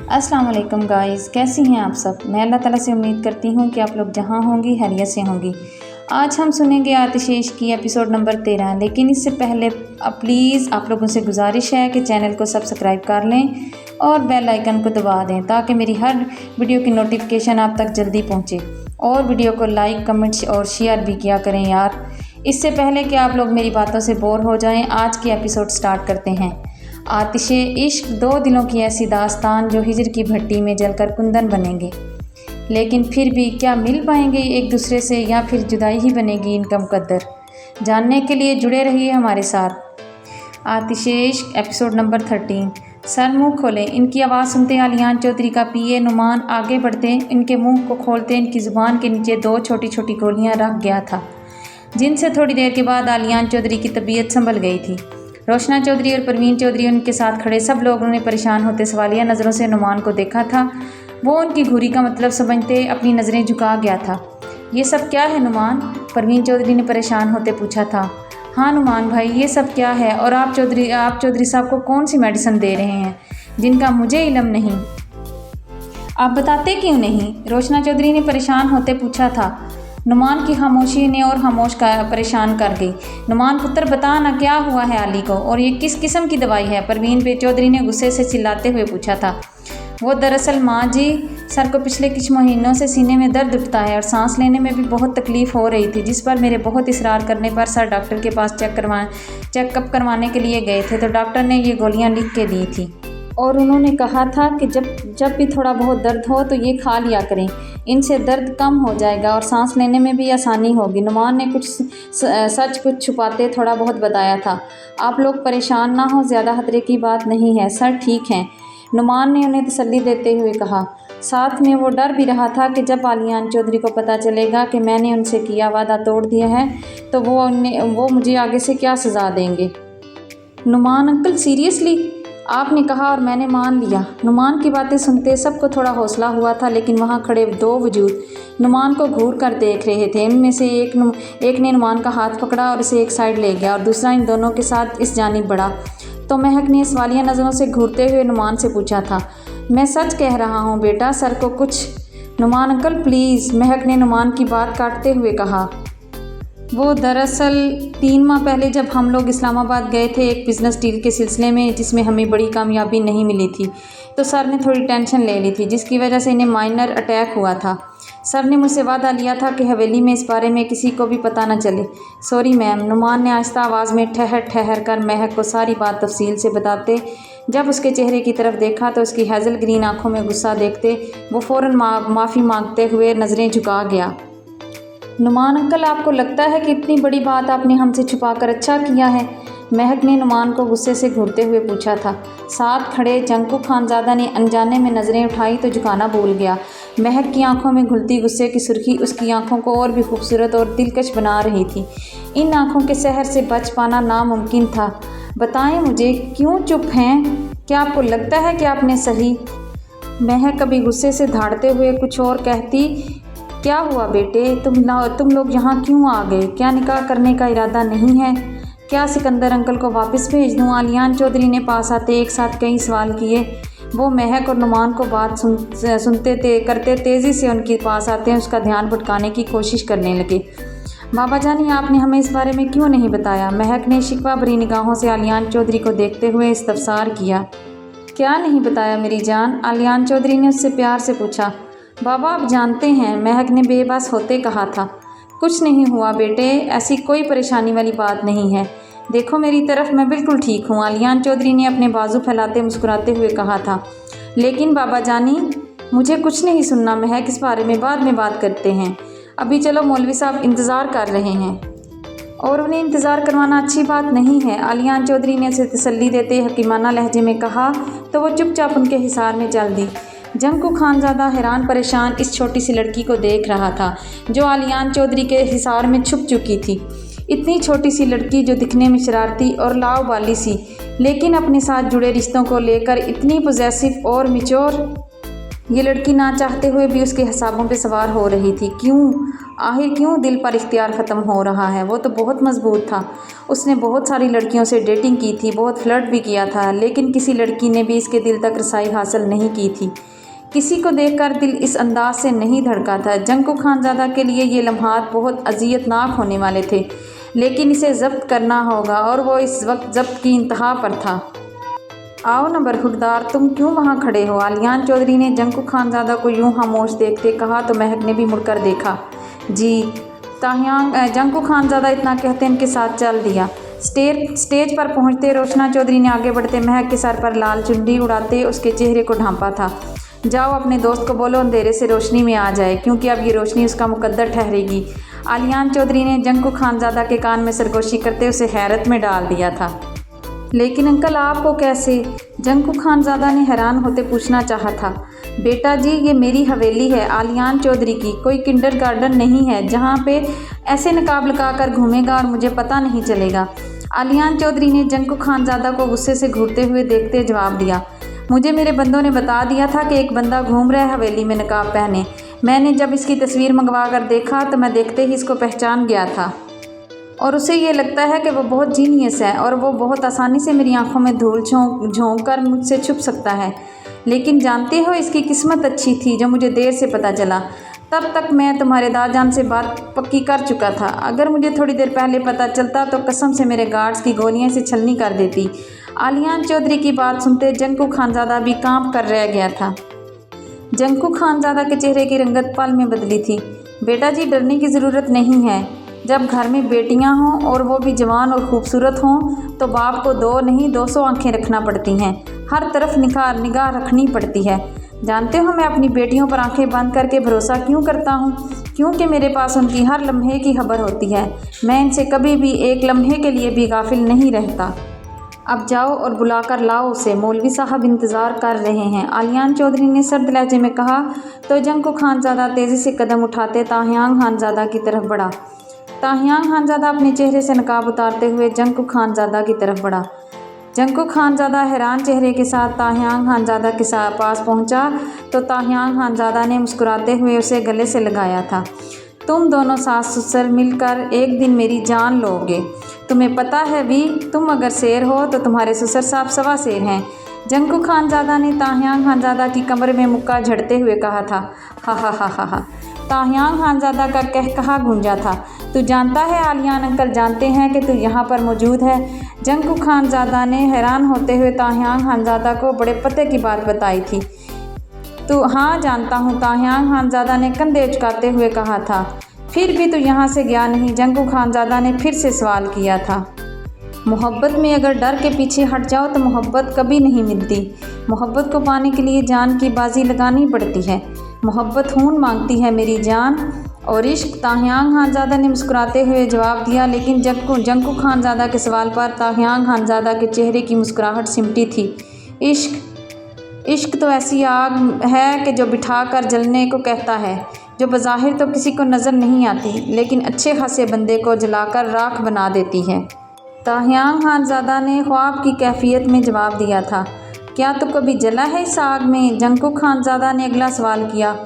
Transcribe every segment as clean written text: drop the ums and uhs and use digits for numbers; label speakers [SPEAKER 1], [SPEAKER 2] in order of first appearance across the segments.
[SPEAKER 1] अस्सलाम वालेकुम गाइस, कैसी हैं आप सब। मैं अल्लाह ताला से उम्मीद करती हूँ कि आप लोग जहाँ होंगी खैरियत से होंगी। आज हम सुनेंगे आतिशेष की एपिसोड नंबर 13। लेकिन इससे पहले प्लीज़ आप लोगों से गुजारिश है कि चैनल को सब्सक्राइब कर लें और बेल आइकन को दबा दें ताकि मेरी हर वीडियो की नोटिफिकेशन आप तक जल्दी पहुँचे। और वीडियो को लाइक, कमेंट्स और शेयर भी किया करें यार। इससे पहले कि आप लोग मेरी बातों से बोर हो जाएं, आज की एपिसोड स्टार्ट करते हैं। आतिशे इश्क, दो दिलों की ऐसी दास्तान जो हिजर की भट्टी में जलकर कुंदन बनेंगे, लेकिन फिर भी क्या मिल पाएंगे एक दूसरे से या फिर जुदाई ही बनेगी इनका मुकद्दर। जानने के लिए जुड़े रहिए हमारे साथ। आतिशे इश्क एपिसोड नंबर 13। सर मुंह खोले। इनकी आवाज़ सुनते आलियान चौधरी का पीए नुमान आगे बढ़ते इनके मुंह को खोलते इनकी ज़ुबान के नीचे दो छोटी छोटी गोलियां रख गया था, जिनसे थोड़ी देर के बाद आलियान चौधरी की तबीयत संभल गई थी। रोशना चौधरी और परवीन चौधरी उनके साथ खड़े सब लोगों ने परेशान होते सवालिया नज़रों से नुमान को देखा था। वो उनकी घूरी का मतलब समझते अपनी नज़रें झुका गया था। ये सब क्या है नुमान? परवीन चौधरी ने परेशान होते पूछा था। हाँ नुमान भाई, ये सब क्या है? और आप चौधरी साहब को कौन सी मेडिसिन दे रहे हैं जिनका मुझे इल्म नहीं? आप बताते क्यों नहीं? रोशना चौधरी ने परेशान होते पूछा था। नुमान की खामोशी ने और खामोश परेशान कर गई। नुमान पुत्र बता ना, क्या हुआ है आली को, और ये किस किस्म की दवाई है? परवीन चौधरी ने गुस्से से चिल्लाते हुए पूछा था। वो दरअसल माँ जी, सर को पिछले कुछ महीनों से सीने में दर्द उठता है और सांस लेने में भी बहुत तकलीफ़ हो रही थी, जिस पर मेरे बहुत इसरार करने पर सर डॉक्टर के पास चेकअप करवाने के लिए गए थे, तो डॉक्टर ने ये गोलियाँ लिख के दी थी और उन्होंने कहा था कि जब भी थोड़ा बहुत दर्द हो तो ये खा लिया करें, इनसे दर्द कम हो जाएगा और सांस लेने में भी आसानी होगी। नुमान ने कुछ सच कुछ छुपाते थोड़ा बहुत बताया था। आप लोग परेशान ना हो, ज़्यादा खतरे की बात नहीं है, सर ठीक हैं, नुमान ने उन्हें तसल्ली देते हुए कहा। साथ में वो डर भी रहा था कि जब आलियान चौधरी को पता चलेगा कि मैंने उनसे किया वादा तोड़ दिया है तो वो मुझे आगे से क्या सज़ा देंगे। Numan uncle seriously? आपने कहा और मैंने मान लिया। नुमान की बातें सुनते सबको थोड़ा हौसला हुआ था, लेकिन वहाँ खड़े दो वजूद नुमान को घूर कर देख रहे थे। इनमें से एक ने नुमान का हाथ पकड़ा और इसे एक साइड ले गया और दूसरा इन दोनों के साथ इस जानिब बढ़ा। तो महक ने सवालिया नज़रों से घूरते हुए नुमान से पूछा था। मैं सच कह रहा हूँ बेटा, सर को कुछ। नुमान अंकल प्लीज़, महक ने नुमान की बात काटते हुए कहा। वो दरअसल 3 माह पहले जब हम लोग इस्लामाबाद गए थे एक बिज़नेस डील के सिलसिले में, जिसमें हमें बड़ी कामयाबी नहीं मिली थी, तो सर ने थोड़ी टेंशन ले ली थी, जिसकी वजह से इन्हें माइनर अटैक हुआ था। सर ने मुझसे वादा लिया था कि हवेली में इस बारे में किसी को भी पता न चले। सॉरी मैम, नुमान ने आहिस्ता आवाज़ में ठहर कर महक को सारी बात तफसील से बताते। जब उसके चेहरे की तरफ देखा तो उसकी हैज़ल ग्रीन आँखों में गुस्सा देखते वो फ़ौरन माफ़ी मांगते हुए नज़रें झुका गया। नुमान अंकल, आपको लगता है कि इतनी बड़ी बात आपने हमसे छुपाकर अच्छा किया है? महक ने नुमान को गुस्से से घूरते हुए पूछा था। साथ खड़े जंकू खानज़ादा ने अनजाने में नज़रें उठाई तो झुकाना भूल गया। महक की आंखों में घुलती गुस्से की सुर्खी उसकी आंखों को और भी खूबसूरत और दिलकश बना रही थी। इन आंखों के सहर से बच पाना नामुमकिन था। बताएं मुझे, क्यों चुप हैं? क्या आपको लगता है कि आपने सही? महक कभी गुस्से से धाड़ते हुए कुछ और कहती। क्या हुआ बेटे, तुम लोग यहाँ क्यों आ गए? क्या निकाह करने का इरादा नहीं है? क्या सिकंदर अंकल को वापस भेज दूँ? आलियान चौधरी ने पास आते एक साथ कई सवाल किए। वो महक और नुमान को बात करते तेज़ी से उनके पास आते हैं उसका ध्यान भटकाने की कोशिश करने लगे। बाबा जानी, आपने हमें इस बारे में क्यों नहीं बताया? महक ने शिकवा भरी निगाहों से आलियान चौधरी को देखते हुए इस्तफसार किया। क्या नहीं बताया मेरी जान? आलियान चौधरी ने उससे प्यार से पूछा। बाबा आप जानते हैं, महक ने बेबस होते कहा था। कुछ नहीं हुआ बेटे, ऐसी कोई परेशानी वाली बात नहीं है। देखो मेरी तरफ, मैं बिल्कुल ठीक हूँ, आलियान चौधरी ने अपने बाजू फैलाते मुस्कुराते हुए कहा था। लेकिन बाबा जानी, मुझे कुछ नहीं सुनना महक, इस बारे में बाद में बात करते हैं। अभी चलो, मौलवी साहब इंतज़ार कर रहे हैं। और उन्हें इंतज़ार करवाना अच्छी बात नहीं है, आलियान चौधरी ने उसे तसल्ली देते हकीमाना लहजे में कहा, तो वो चुपचाप उनके हिसार में चल दी। जंकू खानज़ादा हैरान परेशान इस छोटी सी लड़की को देख रहा था जो आलियान चौधरी के हिसार में छुप चुकी थी। इतनी छोटी सी लड़की जो दिखने में शरारती और लाउबाली सी, लेकिन अपने साथ जुड़े रिश्तों को लेकर इतनी पॉजेसिव और मैच्योर। ये लड़की ना चाहते हुए भी उसके हिसाबों पे सवार हो रही थी। आखिर क्यों दिल पर इख्तियार ख़त्म हो रहा है? वो तो बहुत मजबूत था। उसने बहुत सारी लड़कियों से डेटिंग की थी, बहुत फ्लर्ट भी किया था, लेकिन किसी लड़की ने भी इसके दिल तक रसाई हासिल नहीं की थी। किसी को देखकर दिल इस अंदाज से नहीं धड़का था। जंकू खानज़ादा के लिए ये लम्हात बहुत अज़ियतनाक होने वाले थे, लेकिन इसे ज़ब्त करना होगा और वो इस वक्त ज़ब्त की इंतहा पर था। आओ न बरखुरदार, तुम क्यों वहाँ खड़े हो? आलियान चौधरी ने जंकू खानज़ादा को यूं खामोश देखते कहा तो महक ने भी मुड़कर देखा। जी। जंकू खानज़ादा इतना कहते उनके साथ चल दिया। स्टेज पर पहुंचते रोशना चौधरी ने आगे बढ़ते महक के सर पर लाल चुनरी उड़ाते उसके चेहरे को ढांपा था। जाओ अपने दोस्त को बोलो अंधेरे से रोशनी में आ जाए, क्योंकि अब ये रोशनी उसका मुकद्दर ठहरेगी। आलियान चौधरी ने जंकू खानज़ादा के कान में सरगोशी करते उसे हैरत में डाल दिया था। लेकिन अंकल आपको कैसे? जंकू खानज़ादा ने हैरान होते पूछना चाहा था। बेटा जी, ये मेरी हवेली है आलियान चौधरी की, कोई किंडरगार्टन नहीं है जहाँ पे ऐसे नकाब लगाकर घूमेगा और मुझे पता नहीं चलेगा। आलियान चौधरी ने जंकू खानज़ादा को गुस्से से घूरते हुए देखते जवाब दिया। मुझे मेरे बंदों ने बता दिया था कि एक बंदा घूम रहा है हवेली में नकाब पहने। मैंने जब इसकी तस्वीर मंगवा कर देखा तो मैं देखते ही इसको पहचान गया था, और उसे ये लगता है कि वो बहुत जीनियस है और वो बहुत आसानी से मेरी आंखों में धूल झोंक कर मुझसे छुप सकता है। लेकिन जानते हो, इसकी किस्मत अच्छी थी जो मुझे देर से पता चला। तब तक मैं तुम्हारे दादाजान से बात पक्की कर चुका था। अगर मुझे थोड़ी देर पहले पता चलता तो कसम से मेरे गार्ड्स की गोलियां से छलनी कर देती। आलियान चौधरी की बात सुनते जंकू खानज़ादा भी कांप कर रह गया था। जंकू खानज़ादा के चेहरे की रंगत पल में बदली थी। बेटा जी, डरने की ज़रूरत नहीं है। जब घर में बेटियां हों और वो भी जवान और ख़ूबसूरत हों तो बाप को 2 नहीं 200 आंखें रखना पड़ती हैं, हर तरफ निगाह रखनी पड़ती है। जानते हो मैं अपनी बेटियों पर आंखें बंद करके भरोसा क्यों करता हूँ? क्योंकि मेरे पास उनकी हर लम्हे की खबर होती है। मैं इनसे कभी भी एक लम्हे के लिए भी गाफिल नहीं रहता। अब जाओ और बुलाकर लाओ उसे, मौलवी साहब इंतज़ार कर रहे हैं, आलियान चौधरी ने सर्द लहजे में कहा तो जंकू खानज़ादा तेज़ी से कदम उठाते ताहियांग खानज़ादा की तरफ बढ़ा। ताहियांग खानज़ादा अपने चेहरे से नकाब उतारते हुए जंकू खानज़ादा की तरफ बढ़ा। जंकू खानज़ादा हैरान चेहरे के साथ ताहियांग खानज़ादा के पास पहुंचा तो ताहियांग खानज़ादा ने मुस्कुराते हुए उसे गले से लगाया था। तुम दोनों सास ससुर मिलकर एक दिन मेरी जान लोगे। तुम्हें पता है भी, तुम अगर शेर हो तो तुम्हारे ससुर साहब सवा शेर हैं। जंकू खानज़ादा ने ताहियांग खानज़ादा की कमर में मुक्का झड़ते हुए कहा था। हा हा हा हा हा। ताहियांग खानज़ादा का कहकहा गूंजा था। तू जानता है, आलियान अंकल जानते हैं कि तू यहाँ पर मौजूद है। जंकू खानज़ादा ने हैरान होते हुए ताहियांग खानज़ादा को बड़े पते की बात बताई थी। तो हाँ जानता हूँ, ताहियांग खानज़ादा ने कंधे उचकाते हुए कहा था। फिर भी तू यहाँ से गया नहीं? जंकू खानज़ादा ने फिर से सवाल किया था। मोहब्बत में अगर डर के पीछे हट जाओ तो मोहब्बत कभी नहीं मिलती। मोहब्बत को पाने के लिए जान की बाजी लगानी पड़ती है। मोहब्बत खून मांगती है मेरी जान, और इश्क। ताहियांग खानज़ादा ने मुस्कुराते हुए जवाब दिया, लेकिन जंकू खानज़ादा के सवाल पर ताहियांग खानज़ादा के चेहरे की मुस्कुराहट सिमटी थी। इश्क तो ऐसी आग है कि जो बिठा कर जलने को कहता है, जो बज़ाहिर तो किसी को नज़र नहीं आती, लेकिन अच्छे खासे बंदे को जलाकर राख बना देती है। ताहियांग खानज़ादा ने ख्वाब की कैफियत में जवाब दिया था। क्या तू कभी जला है इस आग में? जंकू खानज़ादा ने अगला सवाल किया।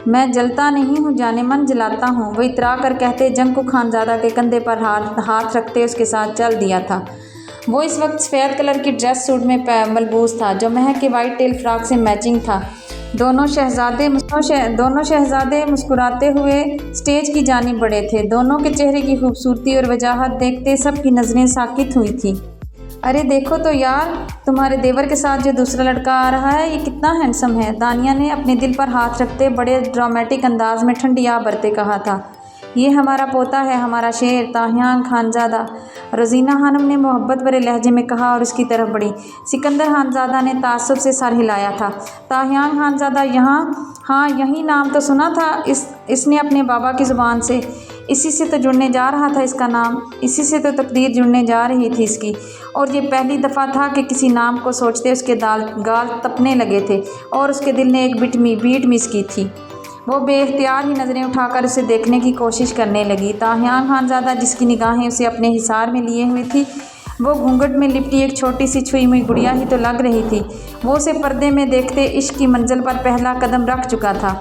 [SPEAKER 1] मैं जलता नहीं हूँ, जाने मन जलाता हूँ, वो इतरा कर कहते जंकू खानज़ादा के कंधे पर हाथ रखते उसके साथ चल दिया था। वो इस वक्त सफ़ेद कलर की ड्रेस सूट में मलबूस था जो महक के वाइट टेल फ्रॉक से मैचिंग था। दोनों शहजादे मुस्कुराते हुए स्टेज की जानिब बढ़े थे। दोनों के चेहरे की खूबसूरती और वजाहत देखते सबकी नज़रें साकित हुई थी। अरे देखो तो यार, तुम्हारे देवर के साथ जो दूसरा लड़का आ रहा है, ये कितना हैंडसम है। दानिया ने अपने दिल पर हाथ रखते बड़े ड्रामेटिक अंदाज में ठंडी आह भरते कहा था। ये हमारा पोता है, हमारा शेर, ताहियांग खानज़ादा, रोज़ीना खानम ने मोहब्बत भरे लहजे में कहा और उसकी तरफ बढ़ी। सिकंदर खानज़ादा ने ताज्जुब से सर हिलाया था। ताहियांग खानज़ादा यहाँ? हाँ, यही नाम तो सुना था इसने अपने बाबा की ज़ुबान से। इसी से तो जुड़ने जा रहा था इसका नाम, इसी से तो तकदीर जुड़ने जा रही थी इसकी। और ये पहली दफ़ा था कि किसी नाम को सोचते उसके गाल तपने लगे थे और उसके दिल ने एक बीट मिस की थी। वो बेइख्तियार ही नज़रें उठाकर उसे देखने की कोशिश करने लगी। ताहियांग खानज़ादा, जिसकी निगाहें उसे अपने हिसार में लिए हुए थी, वो घूंघट में लिपटी एक छोटी सी छुई हुई गुड़िया ही तो लग रही थी। वो उसे पर्दे में देखते इश्क की मंजिल पर पहला कदम रख चुका था।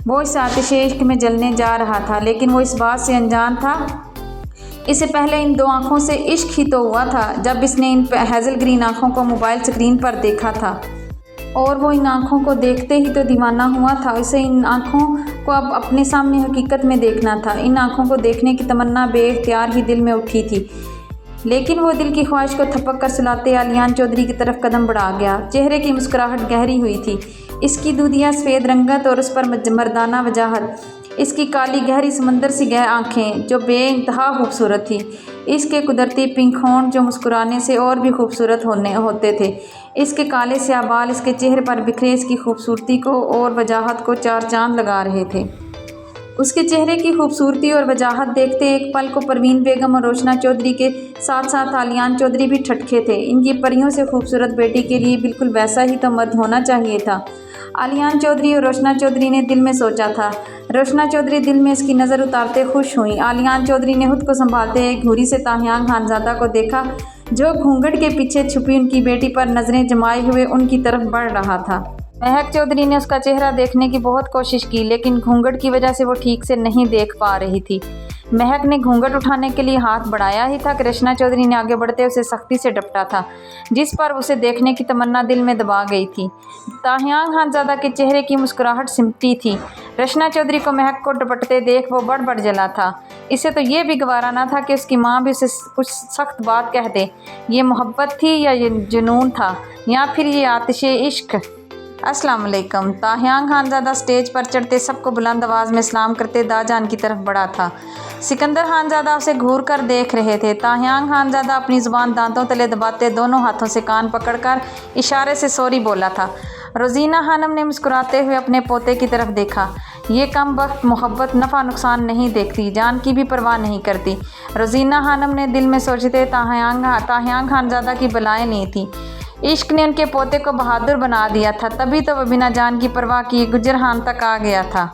[SPEAKER 1] वो इस आतिशे इश्क में जलने जा रहा था, लेकिन वो इस बात से अनजान था। इससे पहले इन दो आँखों से इश्क ही तो हुआ था जब इसने इन हेज़ल ग्रीन आँखों को मोबाइल स्क्रीन पर देखा था, और वो इन आँखों को देखते ही तो दीवाना हुआ था। उसे इन आँखों को अब अपने सामने हकीकत में देखना था। इन आँखों को देखने की तमन्ना बेइख्तियार ही दिल में उठी थी, लेकिन वो दिल की ख्वाहिश को थपक कर सुलाते आलियान चौधरी की तरफ कदम बढ़ा गया। चेहरे की मुस्कुराहट गहरी हुई थी, इसकी दूधिया सफ़ेद रंगत और उस पर मर्दाना वजाहत, इसकी काली गहरी समंदर सी गह आँखें जो बेइंतहा खूबसूरत थी, इसके कुदरती पिंक होंठ जो मुस्कुराने से और भी खूबसूरत होते थे, इसके काले स्याह बाल इसके चेहरे पर बिखरे इसकी खूबसूरती को और वजाहत को चार चांद लगा रहे थे। उसके चेहरे की खूबसूरती और वजाहत देखते एक पल को परवीन बेगम और रोशना चौधरी के साथ साथ आलियान चौधरी भी ठटके थे। इनकी परियों से खूबसूरत बेटी के लिए बिल्कुल वैसा ही तो मर्द होना चाहिए था। आलियान चौधरी और रोशना चौधरी ने दिल में सोचा था। रोशना चौधरी दिल में इसकी नज़र उतारते खुश हुई। आलियान चौधरी ने खुद को संभालते एक घूरी से ताहियान खानज़ादा को देखा, जो घूंघट के पीछे छुपी उनकी बेटी पर नज़रें जमाए हुए उनकी तरफ बढ़ रहा था। महक चौधरी ने उसका चेहरा देखने की बहुत कोशिश की, लेकिन घूंघट की वजह से वो ठीक से नहीं देख पा रही थी। महक ने घूंघट उठाने के लिए हाथ बढ़ाया ही था कि रोशना चौधरी ने आगे बढ़ते उसे सख्ती से डपटा था, जिस पर उसे देखने की तमन्ना दिल में दबा गई थी। ताहियान खानज़ादा के चेहरे की मुस्कुराहट सिमटी थी। रोशना चौधरी को महक को डपटते देख वो बढ़ जला था। इसे तो ये भी गवारा ना था कि उसकी माँ भी उसे कुछ सख्त बात कह दे। ये मोहब्बत थी या ये जुनून था, या फिर ये आतिशे इश्क। अस्सलाम वालेकुम। ताहियान खानज़ादा स्टेज पर चढ़ते सबको बुलंद आवाज़ में सलाम करते दाजान की तरफ बढ़ा था। सिकंदर खानज़ादा उसे घूर कर देख रहे थे। ताहियान खानज़ादा अपनी ज़ुबान दांतों तले दबाते दोनों हाथों से कान पकड़कर इशारे से सॉरी बोला था। रोज़ीना खानम ने मुस्कुराते हुए अपने पोते की तरफ देखा। ये कम वक्त मोहब्बत नफ़ा नुकसान नहीं देखती, जान की भी परवाह नहीं करती। रोज़ीना खानम ने दिल में सोचते ताहियान खानज़ादा की बलाएँ ली थी। इश्क ने उनके पोते को बहादुर बना दिया था, तभी तो वह बिना जान की परवाह किए गुजरहान तक आ गया था।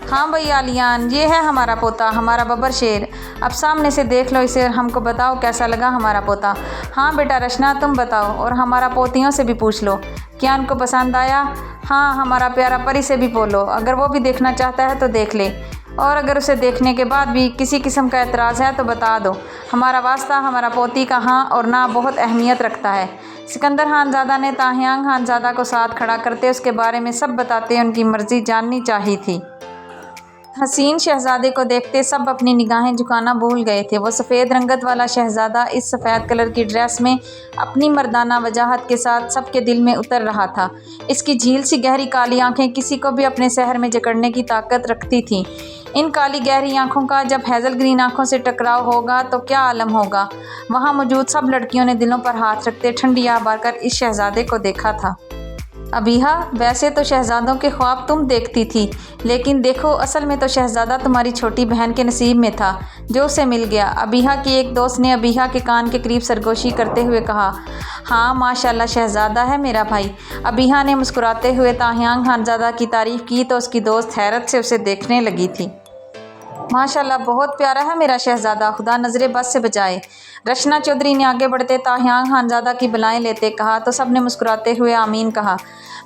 [SPEAKER 1] हाँ भाई आलियान, ये है हमारा पोता, हमारा बब्बर शेर। अब सामने से देख लो इसे और हमको बताओ कैसा लगा हमारा पोता। हाँ बेटा रचना, तुम बताओ, और हमारा पोतियों से भी पूछ लो क्या उनको पसंद आया। हाँ, हमारा प्यारा परी से भी बोलो, अगर वो भी देखना चाहता है तो देख ले, और अगर उसे देखने के बाद भी किसी किस्म का एतराज़ है तो बता दो। हमारा वास्ता हमारा पोती का हाँ और ना बहुत अहमियत रखता है। सिकंदर खानज़ादा ने ताहियान खानज़ादा को साथ खड़ा करते उसके बारे में सब बताते उनकी मर्ज़ी जाननी चाहिए थी। हसीन शहज़ादे को देखते सब अपनी निगाहें झुकाना भूल गए थे। वो सफ़ेद रंगत वाला शहज़ादा इस सफ़ेद कलर की ड्रेस में अपनी मर्दाना वजाहत के साथ सबके दिल में उतर रहा था। इसकी झील सी गहरी काली आंखें किसी को भी अपने शहर में जकड़ने की ताकत रखती थीं। इन काली गहरी आंखों का जब हेज़ल ग्रीन आंखों से टकराव होगा तो क्या आलम होगा। वहाँ मौजूद सब लड़कियों ने दिलों पर हाथ रखते ठंडी आह भरकर इस शहज़ादे को देखा था। अबीहा, वैसे तो शहज़ादों के ख्वाब तुम देखती थी, लेकिन देखो असल में तो शहज़ादा तुम्हारी छोटी बहन के नसीब में था जो उसे मिल गया। अबीहा की एक दोस्त ने अबीहा के कान के करीब सरगोशी करते हुए कहा। हाँ माशाल्लाह, शहज़ादा है मेरा भाई। अबीहा ने मुस्कुराते हुए ताहियान खानज़ादा की तारीफ़ की तो उसकी दोस्त हैरत से उसे देखने लगी थी। माशाल्लाह, बहुत प्यारा है मेरा शहज़ादा, खुदा नज़रे बस से बचाए। रचना चौधरी ने आगे बढ़ते ताहियान खानज़ादा की बलाएं लेते कहा तो सब ने मुस्कुराते हुए आमीन कहा।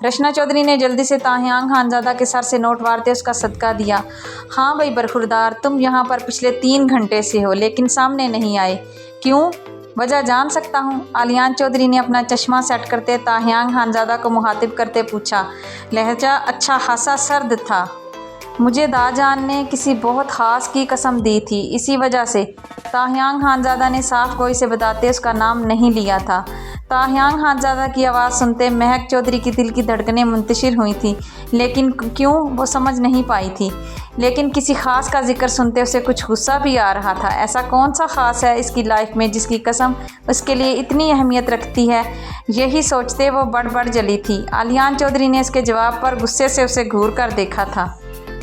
[SPEAKER 1] रचना चौधरी ने जल्दी से ताहियान खानज़ादा के सर से नोट वारते उसका सदका दिया। हाँ भाई बरखुरदार, तुम यहाँ पर पिछले 3 घंटे से हो लेकिन सामने नहीं आए, क्यों? वजह जान सकता हूँ? आलियान चौधरी ने अपना चश्मा सेट करते ताहियान खानज़ादा को मुखातिब करते पूछा। लहजा अच्छा खासा सर्द था। मुझे दाजान ने किसी बहुत ख़ास की कसम दी थी, इसी वजह से। ताहियान खानज़ादा ने साफ गोई से बताते उसका नाम नहीं लिया था। ताहियान खानज़ादा की आवाज़ सुनते महक चौधरी की दिल की धड़कनें मुंतशिर हुई थी, लेकिन क्यों वो समझ नहीं पाई थी। लेकिन किसी ख़ास का जिक्र सुनते उसे कुछ गुस्सा भी आ रहा था। ऐसा कौन सा ख़ास है इसकी लाइफ में जिसकी कसम उसके लिए इतनी अहमियत रखती है? यही सोचते वो बढ़ जली थी। आलियान चौधरी ने इसके जवाब पर गुस्से से उसे घूर कर देखा था।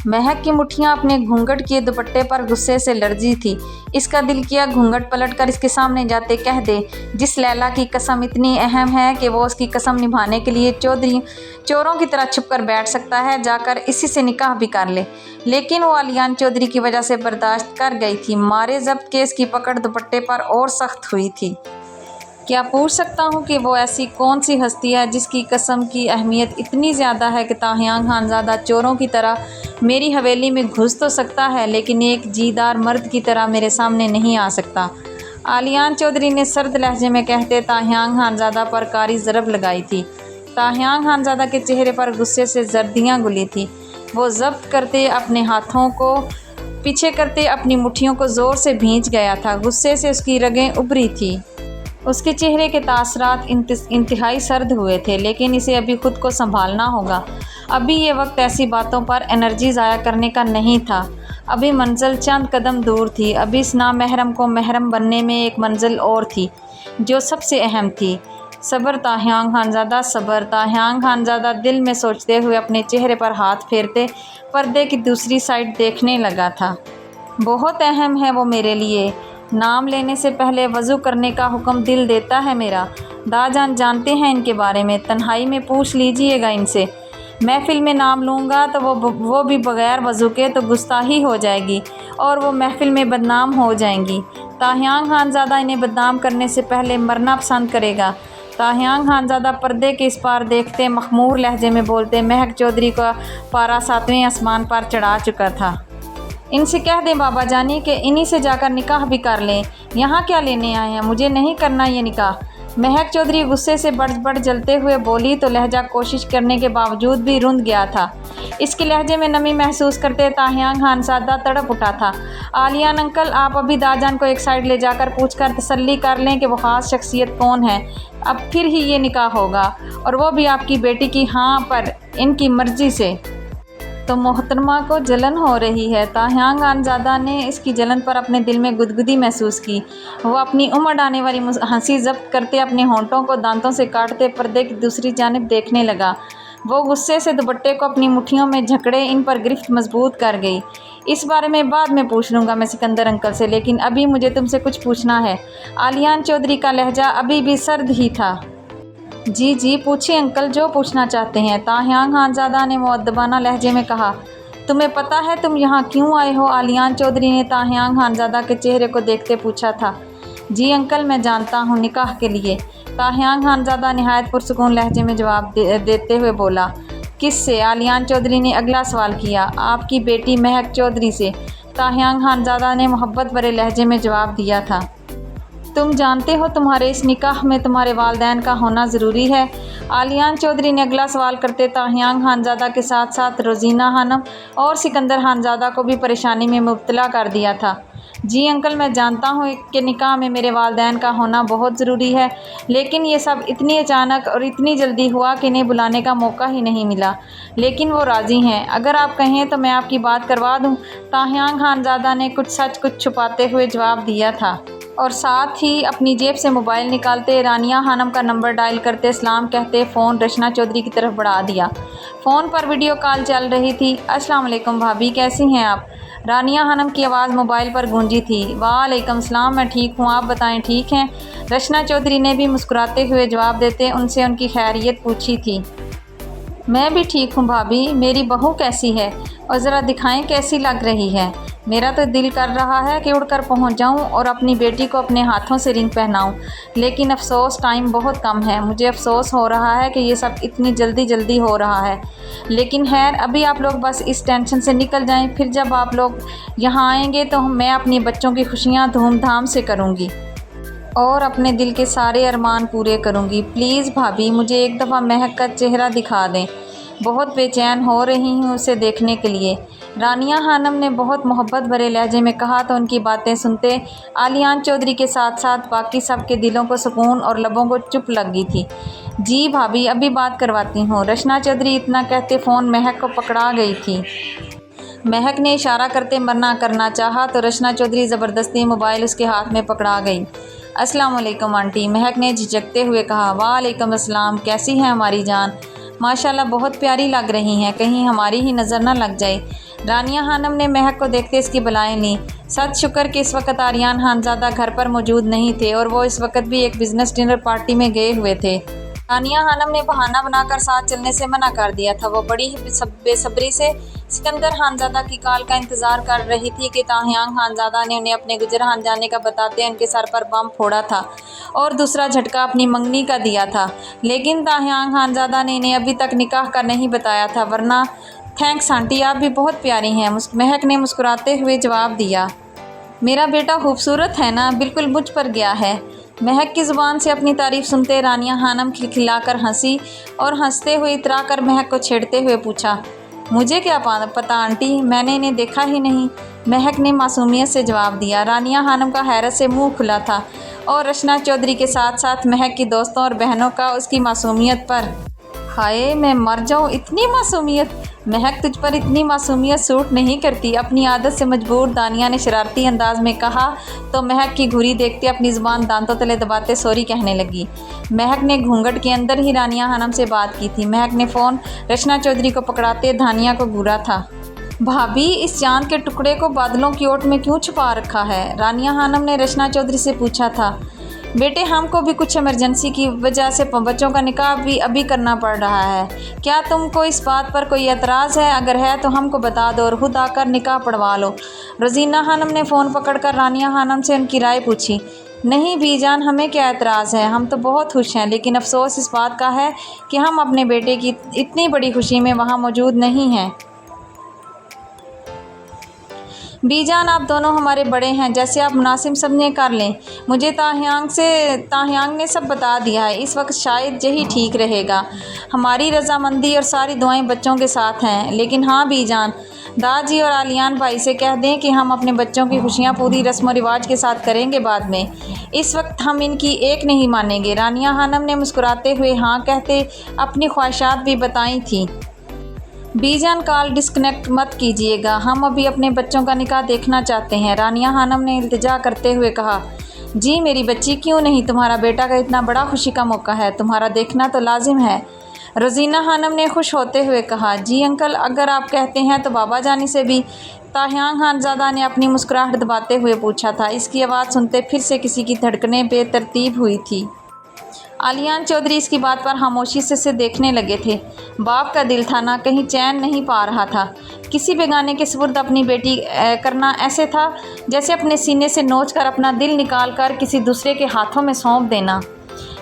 [SPEAKER 1] महक की मुट्ठियाँ अपने घूंघट किए दुपट्टे पर गुस्से से लरजी थी। इसका दिल किया घूंघट पलटकर इसके सामने जाते कह दे, जिस लैला की कसम इतनी अहम है कि वो उसकी कसम निभाने के लिए चोरों की तरह छुप कर बैठ सकता है, जाकर इसी से निकाह भी कर ले। लेकिन वो आलियान चौधरी की वजह से बर्दाश्त कर गई थी। मारे जब्त केस की पकड़ दुपट्टे पर और सख्त हुई थी। क्या पूछ सकता हूँ कि वो ऐसी कौन सी हस्ती है जिसकी कसम की अहमियत इतनी ज़्यादा है कि ताहियान खानज़ादा चोरों की तरह मेरी हवेली में घुस तो सकता है लेकिन एक जीदार मर्द की तरह मेरे सामने नहीं आ सकता। आलियान चौधरी ने सर्द लहजे में कहते ताहियान खानज़ादा पर कारी ज़रब लगाई थी। ताहियान खानज़ादा के चेहरे पर गुस्से से जर्दियाँ घुली थी। वो ज़ब्त करते अपने हाथों को पीछे करते अपनी मुट्ठियों को ज़ोर से भींच गया था। गुस्से से उसकी रगें उभरी थी। उसके चेहरे के तासरात इंतहाई सर्द हुए थे, लेकिन इसे अभी खुद को संभालना होगा। अभी ये वक्त ऐसी बातों पर एनर्जी ज़ाया करने का नहीं था। अभी मंजिल चंद कदम दूर थी। अभी इस नामहरम को महरम बनने में एक मंजिल और थी जो सबसे अहम थी। सब्र ताहियान खानज़ादा, सब्र। ताहियान खानज़ादा दिल में सोचते हुए अपने चेहरे पर हाथ फेरते पर्दे की दूसरी साइड देखने लगा था। बहुत अहम है वो मेरे लिए। नाम लेने से पहले वज़ू करने का हुक्म दिल देता है मेरा। दाजान जानते हैं इनके बारे में, तन्हाई में पूछ लीजिएगा इनसे। महफ़िल में नाम लूँगा तो वो भी बग़ैर वज़ू के तो गुस्ताही हो जाएगी और वो महफ़िल में बदनाम हो जाएंगी। ताहियान खानज़ादा इन्हें बदनाम करने से पहले मरना पसंद करेगा। ताहियान खानज़ादा पर्दे के इस पार देखते मखमूर लहजे में बोलते महक चौधरी का पारा 7वें आसमान पर चढ़ा चुका था। इनसे कह दें बाबा जानी कि इन्हीं से जाकर निकाह भी कर लें। यहाँ क्या लेने आए हैं? मुझे नहीं करना ये निकाह। महक चौधरी गुस्से से बढ़ जलते हुए बोली तो लहजा कोशिश करने के बावजूद भी रुंध गया था। इसके लहजे में नमी महसूस करते ताहियान खानज़ादा तड़प उठा था। आलियान अंकल, आप अभी दाजान को एक साइड ले जाकर पूछकर तसल्ली कर लें कि वो ख़ास शख्सियत कौन है। अब फिर ही ये निकाह होगा और वो भी आपकी बेटी की हाँ पर इनकी मर्ज़ी से। तो मोहतरमा को जलन हो रही है। ताहियान खानज़ादा ने इसकी जलन पर अपने दिल में गुदगुदी महसूस की। वो अपनी उमड़ आने वाली हंसी ज़ब्त करते अपने होंठों को दांतों से काटते पर्दे की दूसरी जानिब देखने लगा। वो गुस्से से दुपट्टे को अपनी मुट्ठियों में जकड़े इन पर गिरफ्त मजबूत कर गई। इस बारे में बाद में पूछ लूँगा मैं सिकंदर अंकल से, लेकिन अभी मुझे तुमसे कुछ पूछना है। आलियान चौधरी का लहजा अभी भी सर्द ही था। जी जी पूछिए अंकल, जो पूछना चाहते हैं। ताहियान खानज़ादा ने मुअद्दबाना लहजे में कहा। तुम्हें पता है तुम यहाँ क्यों आए हो? आलियान चौधरी ने ताहियान खानज़ादा के चेहरे को देखते पूछा था। जी अंकल, मैं जानता हूँ, निकाह के लिए। ताहियान खानज़ादा निहायत पुरसुकून लहजे में जवाब देते हुए बोला। किससे? आलियान चौधरी ने अगला सवाल किया। आपकी बेटी महक चौधरी से, ताहियान खानज़ादा ने मोहब्बत भरे लहजे में जवाब दिया था। तुम जानते हो तुम्हारे इस निकाह में तुम्हारे वालिदैन का होना ज़रूरी है। आलियान चौधरी ने अगला सवाल करते ताहियान खानज़ादा के साथ साथ रोज़ीना खानम और सिकंदर खानज़ादा को भी परेशानी में मुब्तला कर दिया था। जी अंकल, मैं जानता हूँ कि निकाह में मेरे वालिदैन का होना बहुत ज़रूरी है, लेकिन ये सब इतनी अचानक और इतनी जल्दी हुआ कि इन्हें बुलाने का मौका ही नहीं मिला। लेकिन वो राज़ी हैं। अगर आप कहें तो मैं आपकी बात करवा दूँ। ताहियान खानज़ादा ने कुछ सच कुछ छुपाते हुए जवाब दिया था और साथ ही अपनी जेब से मोबाइल निकालते रानिया खानम का नंबर डायल करते सलाम कहते फ़ोन रचना चौधरी की तरफ बढ़ा दिया। फ़ोन पर वीडियो कॉल चल रही थी। अस्सलाम वालेकुम भाभी, कैसी हैं आप? रानिया खानम की आवाज़ मोबाइल पर गूंजी थी। वालेकुम सलाम, मैं ठीक हूँ, आप बताएं ठीक हैं? रचना चौधरी ने भी मुस्कुराते हुए जवाब देते उनसे उनकी खैरियत पूछी थी। मैं भी ठीक हूँ भाभी। मेरी बहू कैसी है और ज़रा दिखाएं कैसी लग रही है? मेरा तो दिल कर रहा है कि उड़कर पहुंच जाऊं और अपनी बेटी को अपने हाथों से रिंग पहनाऊं, लेकिन अफसोस टाइम बहुत कम है। मुझे अफसोस हो रहा है कि ये सब इतनी जल्दी हो रहा है, लेकिन खैर अभी आप लोग बस इस टेंशन से निकल जाएं। फिर जब आप लोग यहाँ आएंगे तो मैं अपनी बच्चों की खुशियाँ धूमधाम से करूँगी और अपने दिल के सारे अरमान पूरे करूँगी। प्लीज़ भाभी, मुझे एक दफ़ा महक का चेहरा दिखा दें। बहुत बेचैन हो रही हूँ उसे देखने के लिए। रानिया खानम ने बहुत मोहब्बत भरे लहजे में कहा तो उनकी बातें सुनते आलियान चौधरी के साथ साथ बाकी सब के दिलों को सुकून और लबों को चुप लगी थी। जी भाभी, अभी बात करवाती हूँ। रचना चौधरी इतना कहते फ़ोन महक को पकड़ा गई थी। महक ने इशारा करते मना करना चाहा तो रचना चौधरी ज़बरदस्ती मोबाइल उसके हाथ में पकड़ा गई। अस्सलाम वालेकुम आंटी, महक ने झिझकते हुए कहा। वालेकुम अस्सलाम, कैसी हैं हमारी जान? माशाल्लाह बहुत प्यारी लग रही हैं, कहीं हमारी ही नज़र न लग जाए। रानिया खानम ने महक को देखते इसकी बलाएँ लीं। सच शुक्र कि इस वक्त आलियान खानज़ादा घर पर मौजूद नहीं थे और वो इस वक्त भी एक बिज़नेस डिनर पार्टी में गए हुए थे। रानिया खानम ने बहाना बनाकर साथ चलने से मना कर दिया था। वो बड़ी ही बेसब्री से सिकंदर खानजादा की कॉल का इंतज़ार कर रही थी कि ताहियान खानजादा ने उन्हें अपने गुजरान जाने का बताते उनके सर पर बम फोड़ा था और दूसरा झटका अपनी मंगनी का दिया था। लेकिन ताहियान खानजादा ने इन्हें अभी तक निकाह का नहीं बताया था। वरना थैंक्स आंटी, आप भी बहुत प्यारी हैं, महक ने मुस्कुराते हुए जवाब दिया। मेरा बेटा खूबसूरत है ना, बिल्कुल मुझ पर गया है। महक की ज़ुबान से अपनी तारीफ़ सुनते रानिया खानम खिलखिलाकर हंसी और हंसते हुए इतरा कर महक को छेड़ते हुए पूछा, मुझे क्या पता आंटी, मैंने इन्हें देखा ही नहीं। महक ने मासूमियत से जवाब दिया। रानिया खानम का हैरत से मुंह खुला था और रचना चौधरी के साथ साथ महक की दोस्तों और बहनों का उसकी मासूमियत पर, हाय मैं मर जाऊँ, इतनी मासूमियत। महक तुझ पर इतनी मासूमियत सूट नहीं करती, अपनी आदत से मजबूर, दानिया ने शरारती अंदाज में कहा तो महक की घुरी देखते अपनी ज़ुबान दांतों तले दबाते सॉरी कहने लगी। महक ने घूंघट के अंदर ही रानिया खानम से बात की थी। महक ने फ़ोन रचना चौधरी को पकड़ाते धानिया को घूरा था। भाभी, इस चांद के टुकड़े को बादलों की ओट में क्यों छुपा रखा है? रानिया खानम ने रचना चौधरी से पूछा था। बेटे, हमको भी कुछ इमरजेंसी की वजह से बच्चों का निकाह भी अभी करना पड़ रहा है। क्या तुमको इस बात पर कोई एतराज़ है? अगर है तो हमको बता दो और खुद आकर निकाह पढ़वा लो। रोज़ीना खानम ने फ़ोन पकड़कर रानिया खानम से उनकी राय पूछी। नहीं बीजान, हमें क्या एतराज़ है, हम तो बहुत खुश हैं, लेकिन अफसोस इस बात का है कि हम अपने बेटे की इतनी बड़ी खुशी में वहाँ मौजूद नहीं हैं। बीजान, आप दोनों हमारे बड़े हैं, जैसे आप मुनासिब समझें कर लें। मुझे ताहियांग ने सब बता दिया है। इस वक्त शायद यही ठीक रहेगा। हमारी रजामंदी और सारी दुआएं बच्चों के साथ हैं। लेकिन हाँ बीजान, दादाजी और आलियान भाई से कह दें कि हम अपने बच्चों की खुशियाँ पूरी रस्म व रिवाज के साथ करेंगे बाद में। इस वक्त हम इनकी एक नहीं मानेंगे। रानिया खानम ने मुस्कुराते हुए हाँ कहते अपनी ख्वाहिशात भी बताई थी। बीजान, कॉल डिस्कनेक्ट मत कीजिएगा, हम अभी अपने बच्चों का निकाह देखना चाहते हैं। रानिया खानम ने इल्तिजा करते हुए कहा। जी मेरी बच्ची, क्यों नहीं, तुम्हारा बेटा का इतना बड़ा खुशी का मौका है, तुम्हारा देखना तो लाजिम है। रोज़ीना खानम ने खुश होते हुए कहा। जी अंकल, अगर आप कहते हैं तो बाबा जानी से भी, ताहियान खानजादा ने अपनी मुस्कुराहट दबाते हुए पूछा था। इसकी आवाज़ सुनते फिर से किसी की धड़कनें बेतरतीब हुई थी। आलियान चौधरी इसकी बात पर खामोशी से देखने लगे थे। बाप का दिल था ना, कहीं चैन नहीं पा रहा था। किसी बेगाने के सुपुर्द अपनी बेटी करना ऐसे था जैसे अपने सीने से नोच कर अपना दिल निकाल कर किसी दूसरे के हाथों में सौंप देना।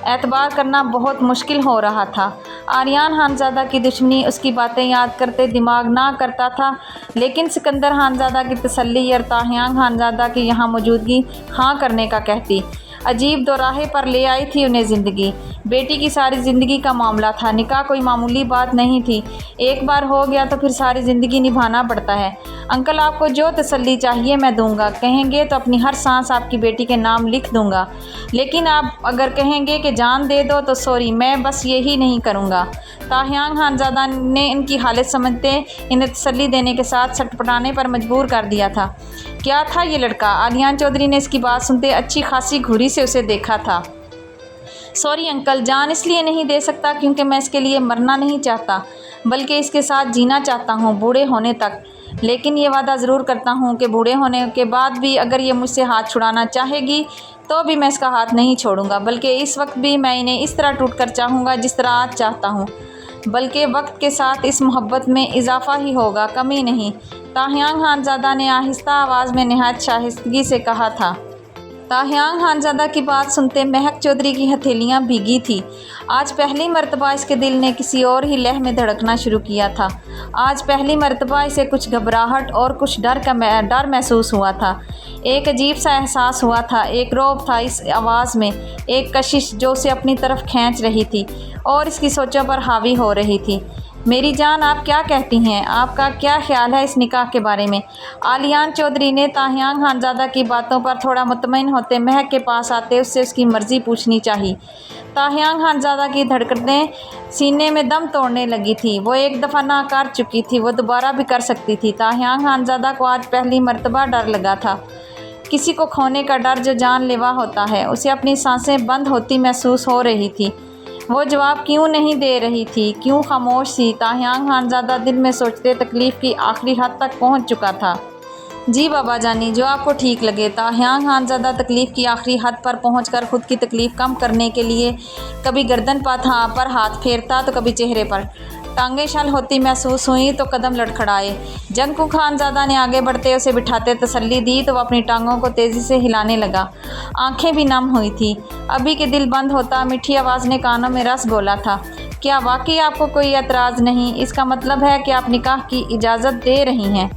[SPEAKER 1] एतबार करना बहुत मुश्किल हो रहा था। आर्यान खानजादा की दुश्मनी उसकी बातें याद करते दिमाग ना करता था, लेकिन सिकंदर खानजादा की तसल्ली और ताहियान खानजादा की यहाँ मौजूदगी हाँ करने का कहती। अजीब दोराहे पर ले आई थी उन्हें ज़िंदगी। बेटी की सारी ज़िंदगी का मामला था। निकाह कोई मामूली बात नहीं थी। एक बार हो गया तो फिर सारी ज़िंदगी निभाना पड़ता है। अंकल, आपको जो तसल्ली चाहिए मैं दूंगा। कहेंगे तो अपनी हर सांस आपकी बेटी के नाम लिख दूंगा। लेकिन आप अगर कहेंगे कि जान दे दो तो सॉरी, मैं बस यही नहीं करूंगा। ताहियान खानजादा ने इनकी हालत समझते इन्हें तसल्ली देने के साथ छटपटाने पर मजबूर कर दिया था। क्या था ये लड़का? आलियान चौधरी ने इसकी बात सुनते अच्छी खासी घुरी से उसे देखा था। सॉरी अंकल, जान इसलिए नहीं दे सकता क्योंकि मैं इसके लिए मरना नहीं चाहता, बल्कि इसके साथ जीना चाहता हूँ बूढ़े होने तक। लेकिन ये वादा ज़रूर करता हूँ कि बूढ़े होने के बाद भी अगर ये मुझसे हाथ छुड़ाना चाहेगी तो भी मैं इसका हाथ नहीं छोड़ूंगा। बल्कि इस वक्त भी मैं इन्हें इस तरह टूट कर चाहूँगा जिस तरह आज चाहता हूँ। बल्कि वक्त के साथ इस मोहब्बत में इजाफ़ा ही होगा, कमी नहीं। ताहियान खानजादा ने आहिस्ता आवाज़ में नहायत शाइस्तगी से कहा था। ताहियान खानजादा की बात सुनते महक चौधरी की हथेलियां भीगी थी। आज पहली मर्तबा इसके दिल ने किसी और ही लह में धड़कना शुरू किया था। आज पहली मर्तबा इसे कुछ घबराहट और कुछ डर महसूस हुआ था। एक अजीब सा एहसास हुआ था, एक रौब था इस आवाज़ में, एक कशिश जो उसे अपनी तरफ खींच रही थी और इसकी सोचों पर हावी हो रही थी। मेरी जान, आप क्या कहती हैं? आपका क्या ख्याल है इस निकाह के बारे में? आलियान चौधरी ने ताहियान खानजादा की बातों पर थोड़ा मुतमईन होते महक के पास आते उससे उसकी मर्ज़ी पूछनी चाहिए। ताहियान खानजादा की धड़कनें सीने में दम तोड़ने लगी थी। वो एक दफ़ा ना कर चुकी थी, वो दोबारा भी कर सकती थी। ताहियान खानजादा को आज पहली मर्तबा डर लगा था, किसी को खोने का डर जो जानलेवा होता है। उसे अपनी सांसें बंद होती महसूस हो रही थी। वो जवाब क्यों नहीं दे रही थी, क्यों खामोश थी? ताहियान खानजादा दिल में सोचते तकलीफ़ की आखिरी हद तक पहुंच चुका था। जी बाबा जानी, जो आपको ठीक लगे। ताह्यांग खानज़ादा तकलीफ़ की आखिरी हद पर पहुंचकर खुद की तकलीफ़ कम करने के लिए कभी गर्दन पर हाथ फेरता तो कभी चेहरे पर। टांगें शल होती महसूस हुई तो कदम लड़खड़ाए। जंगकुक खानज़ादा ने आगे बढ़ते उसे बिठाते तसल्ली दी तो वह अपनी टांगों को तेज़ी से हिलाने लगा। आंखें भी नम हुई थी। अभी के दिल बंद होता मीठी आवाज़ ने कानों में रस घोला था। क्या वाकई आपको कोई एतराज़ नहीं? इसका मतलब है कि आप निकाह की इजाज़त दे रही हैं?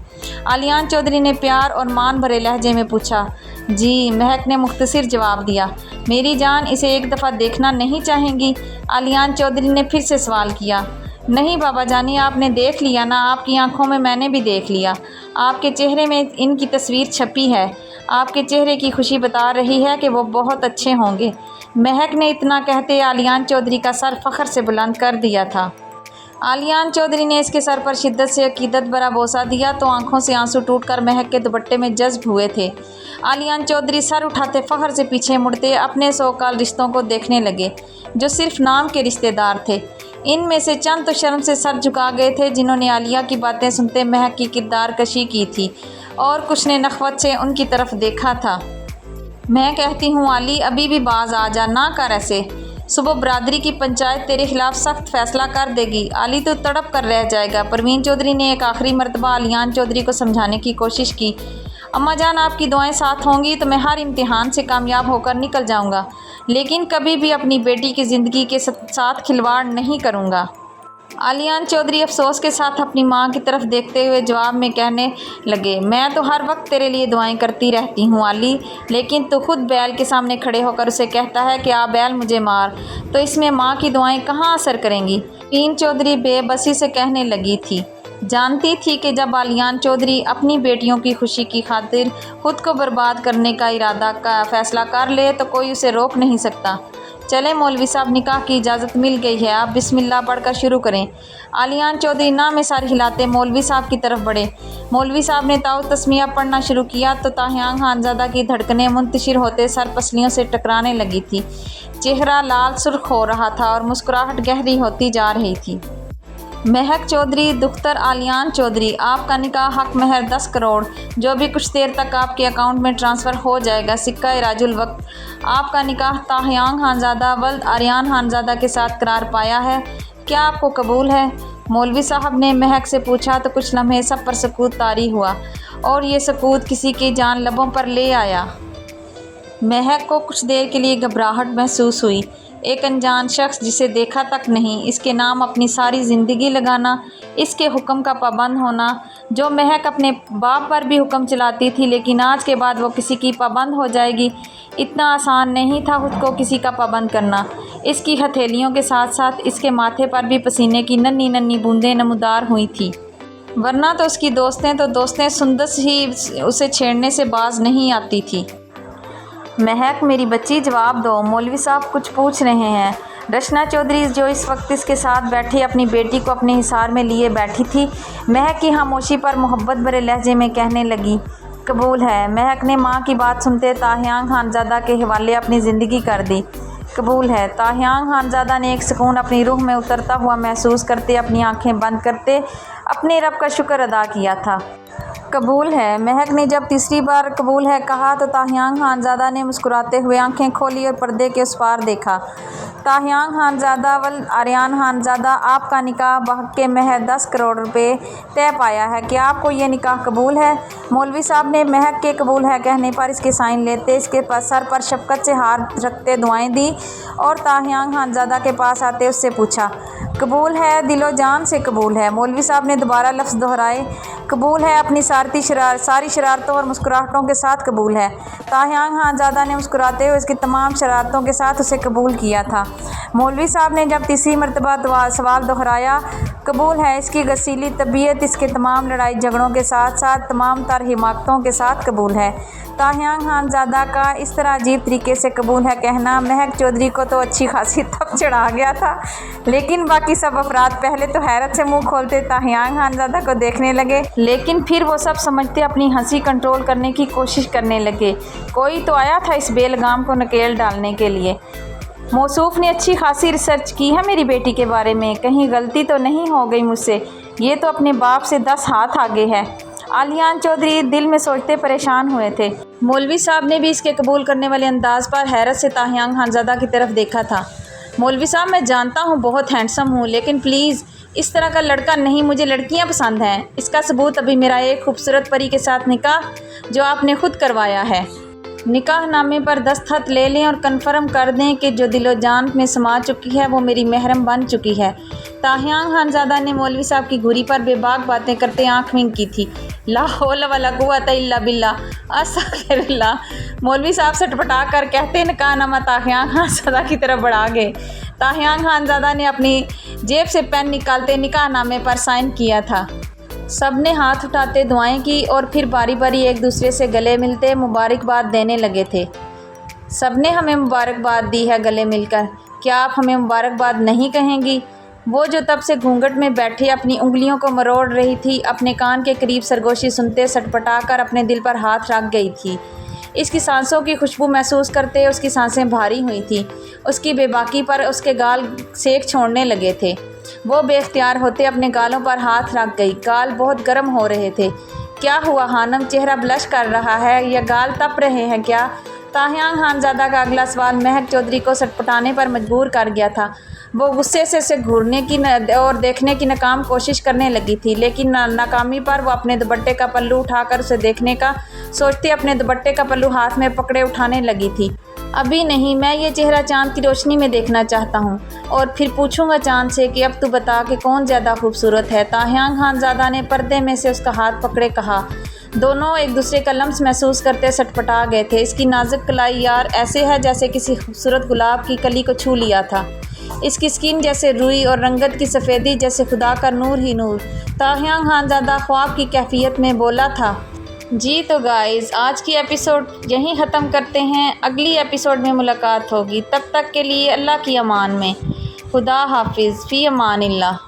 [SPEAKER 1] आलियान चौधरी ने प्यार और मान भरे लहजे में पूछा। जी, महक ने मुख्तसर जवाब दिया। मेरी जान, इसे एक दफ़ा देखना नहीं चाहेंगी? आलियान चौधरी ने फिर से सवाल किया। नहीं बाबा जानी, आपने देख लिया ना, आपकी आंखों में मैंने भी देख लिया। आपके चेहरे में इनकी तस्वीर छपी है। आपके चेहरे की खुशी बता रही है कि वो बहुत अच्छे होंगे। महक ने इतना कहते आलियान चौधरी का सर फ़ख्र से बुलंद कर दिया था। आलियान चौधरी ने इसके सर पर शिद्दत से अकीदत भरा बोसा दिया तो आंखों से आंसू टूटकर महक के दुपट्टे में जज्ब हुए थे। आलियान चौधरी सर उठाते फ़ख्र से पीछे मुड़ते अपने सौकाल रिश्तों को देखने लगे, जो सिर्फ नाम के रिश्तेदार थे। इनमें से चंद तो शर्म से सर झुका गए थे, जिन्होंने आलिया की बातें सुनते महक की किरदार कशी की थी, और कुछ ने नखवत से उनकी तरफ देखा था। मैं कहती हूँ आली, अभी भी बाज आ जा, ना कर ऐसे। सुबह बरादरी की पंचायत तेरे खिलाफ सख्त फैसला कर देगी। आली तो तड़प कर रह जाएगा। परवीन चौधरी ने एक आखिरी मरतबा आलियान चौधरी को समझाने की कोशिश की। अम्मा जान, आपकी दुआएं साथ होंगी तो मैं हर इम्तिहान से कामयाब होकर निकल जाऊंगा, लेकिन कभी भी अपनी बेटी की ज़िंदगी के साथ खिलवाड़ नहीं करूंगा। आलियान चौधरी अफसोस के साथ अपनी मां की तरफ देखते हुए जवाब में कहने लगे। मैं तो हर वक्त तेरे लिए दुआएं करती रहती हूँ आली, लेकिन तू खुद बैल के सामने खड़े होकर उसे कहता है कि आ बैल मुझे मार, तो इसमें माँ की दुआएं कहाँ असर करेंगी? परवीन चौधरी बेबसी से कहने लगी थी। जानती थी कि जब आलियान चौधरी अपनी बेटियों की खुशी की खातिर खुद को बर्बाद करने का फैसला कर ले तो कोई उसे रोक नहीं सकता। चले मौलवी साहब, निकाह की इजाज़त मिल गई है, आप बिस्मिल्लाह पढ़कर शुरू करें। आलियान चौधरी ना में सर हिलाते मौलवी साहब की तरफ बढ़े। मौलवी साहब ने ताऊ तस्मिया पढ़ना शुरू किया तो ताह्यांग खानज़ादा की धड़कनें मुंतशिर होते सर पसलियों से टकराने लगी थी। चेहरा लाल सुर्ख हो रहा था और मुस्कुराहट गहरी होती जा रही थी। महक चौधरी, दुख्तर आलियान चौधरी, आपका निकाह हक महर 10 करोड़, जो भी कुछ देर तक आपके अकाउंट में ट्रांसफ़र हो जाएगा, सिक्का राजुल वक्त। आपका निकाह ताह्यांग खानज़ादा वल्द आर्यान खानज़ादा के साथ करार पाया है। क्या आपको कबूल है? मौलवी साहब ने महक से पूछा तो कुछ लम्हे सब पर सकूत तारी हुआ, और ये सकूत किसी की जान लबों पर ले आया। महक को कुछ देर के लिए घबराहट महसूस हुई। एक अनजान शख्स जिसे देखा तक नहीं, इसके नाम अपनी सारी ज़िंदगी लगाना, इसके हुक्म का पाबंद होना। जो महक अपने बाप पर भी हुक्म चलाती थी, लेकिन आज के बाद वो किसी की पाबंद हो जाएगी। इतना आसान नहीं था खुद को किसी का पाबंद करना। इसकी हथेलियों के साथ साथ इसके माथे पर भी पसीने की नन्ही नन्ही बूंदें नमूदार हुई थी, वरना तो उसकी दोस्तें सुंदस ही उसे छेड़ने से बाज नहीं आती थी। महक मेरी बच्ची, जवाब दो, मौलवी साहब कुछ पूछ रहे हैं। रचना चौधरी, जो इस वक्त इसके साथ बैठी अपनी बेटी को अपने हिसार में लिए बैठी थी, महक की खामोशी पर मोहब्बत भरे लहजे में कहने लगी। कबूल है। महक ने माँ की बात सुनते ताह्यांग खानज़ादा के हवाले अपनी ज़िंदगी कर दी। कबूल है। ताह्यांग खानज़ादा ने एक सुकून अपनी रूह में उतरता हुआ महसूस करते अपनी आंखें बंद करते अपने रब का शुक्र अदा किया था। कबूल है। महक ने जब तीसरी बार कबूल है कहा तो ताह्यांग खानज़ादा ने मुस्कुराते हुए आंखें खोली और पर्दे के उस पार देखा। ताह्यांग खानज़ादा वल आर्यान खानज़ादा, आपका निकाह बहक के महज 10 करोड़ रुपए तय पाया है। क्या आपको ये निकाह कबूल है? मौलवी साहब ने महक के कबूल है कहने पर इसके साइन लेते इसके सर पर शफकत से हाथ रखते दुआएं दी और ताह्यांग खानज़ादा के पास आते उससे पूछा, कबूल है? दिलो जान से कबूल है। मौलवी साहब ने दोबारा लफ्ज़ दोहराए, कबूल है, अपनी सारी शरारतों और मुस्कुराहटों के साथ कबूल है। ताह्यांग खानज़ादा ने मुस्कुराते हुए इसकी तमाम शरारतों के साथ उसे कबूल किया था। मौलवी साहब ने जब तीसरी मरतबा सवाल दोहराया, कबूल है, इसकी गसीली तबीयत इसके तमाम लड़ाई झगड़ों के साथ साथ तमाम तर हिमाकतों के साथ कबूल है। ताह्यांग खानज़ादा का इस तरह अजीब तरीके से कबूल है कहना महक चौधरी को तो अच्छी खासी तब चढ़ा गया था, लेकिन बाकी सब अफराद पहले तो हैरत से मुंह खोलते ताह्यांग खानज़ादा को देखने लगे, लेकिन फिर वो सब समझते अपनी हंसी कंट्रोल करने की कोशिश करने लगे। कोई तो आया था इस बेलगाम को नकेल डालने के लिए। मौसूफ ने अच्छी खासी रिसर्च की है मेरी बेटी के बारे में, कहीं गलती तो नहीं हो गई मुझसे? ये तो अपने बाप से 10 हाथ आगे है। आलियान चौधरी दिल में सोचते परेशान हुए थे। मौलवी साहब ने भी इसके कबूल करने वाले अंदाज पर हैरत से ताहियान खानज़ादा की तरफ देखा था। मौलवी साहब, मैं जानता हूँ बहुत हैंडसम हूँ, लेकिन प्लीज़ इस तरह का लड़का नहीं, मुझे लड़कियाँ पसंद हैं। इसका सबूत अभी मेरा एक खूबसूरत परी के साथ निकाह जो आपने खुद करवाया है। निकाह नामे पर दस्तखत ले लें और कन्फर्म कर दें कि जो दिलो जान में समा चुकी है वो मेरी महरम बन चुकी है। ताहियान खानज़ादा ने मौलवी साहब की घुरी पर बेबाक बातें करते आंख मींग की थी। ला हौला वला कुव्वता इल्ला बिल्लाह, अस्तगफिरुल्लाह। मौलवी साहब सटपटा कर कहते निकाहनामा ताहियान खानज़ादा की तरफ बढ़ा गए। ताहियान खानज़ादा ने अपनी जेब से पेन निकालते निकाहनामे पर साइन किया था। सब ने हाथ उठाते दुआएं की और फिर बारी बारी एक दूसरे से गले मिलते मुबारकबाद देने लगे थे। सब ने हमें मुबारकबाद दी है गले मिलकर, क्या आप हमें मुबारकबाद नहीं कहेंगी? वो जो तब से घूंघट में बैठी अपनी उंगलियों को मरोड़ रही थी, अपने कान के करीब सरगोशी सुनते सटपटा कर अपने दिल पर हाथ रख गई थी। इसकी सांसों की खुशबू महसूस करते उसकी सांसें भारी हुई थीं। उसकी बेबाकी पर उसके गाल सेक छोड़ने लगे थे। वो बेख्तियार होते अपने गालों पर हाथ रख गई। गाल बहुत गर्म हो रहे थे। क्या हुआ हानम, चेहरा ब्लश कर रहा है या गाल तप रहे हैं क्या? ताहियान खानज़ादा का अगला सवाल महक चौधरी को सटपटाने पर मजबूर कर गया था। वो गुस्से से घूरने की और देखने की नाकाम कोशिश करने लगी थी, लेकिन नाकामी पर वो अपने दुपट्टे का पल्लू उठाकर उसे देखने का सोचते अपने दुपट्टे का पल्लू हाथ में पकड़े उठाने लगी थी। अभी नहीं, मैं ये चेहरा चांद की रोशनी में देखना चाहता हूँ और फिर पूछूंगा चांद से कि अब तू बता कि कौन ज़्यादा खूबसूरत है। ताहियान खानज़ादा ने पर्दे में से उसका हाथ पकड़े कहा। दोनों एक दूसरे का लम्स महसूस करते सटपटा गए थे। इसकी नाजुक कलाई यार ऐसे है जैसे किसी खूबसूरत गुलाब की कली को छू लिया था। इसकी स्किन जैसे रुई और रंगत की सफ़ेदी जैसे खुदा का नूर ही नूर। ताहियान खानज़ादा ख्वाब की कैफियत में बोला था। जी तो गाइज़, आज की एपिसोड यहीं ख़त्म करते हैं। अगली एपिसोड में मुलाकात होगी। तब तक के लिए अल्लाह की अमान में। खुदा हाफिज़, फ़ी अमानिल्लाह।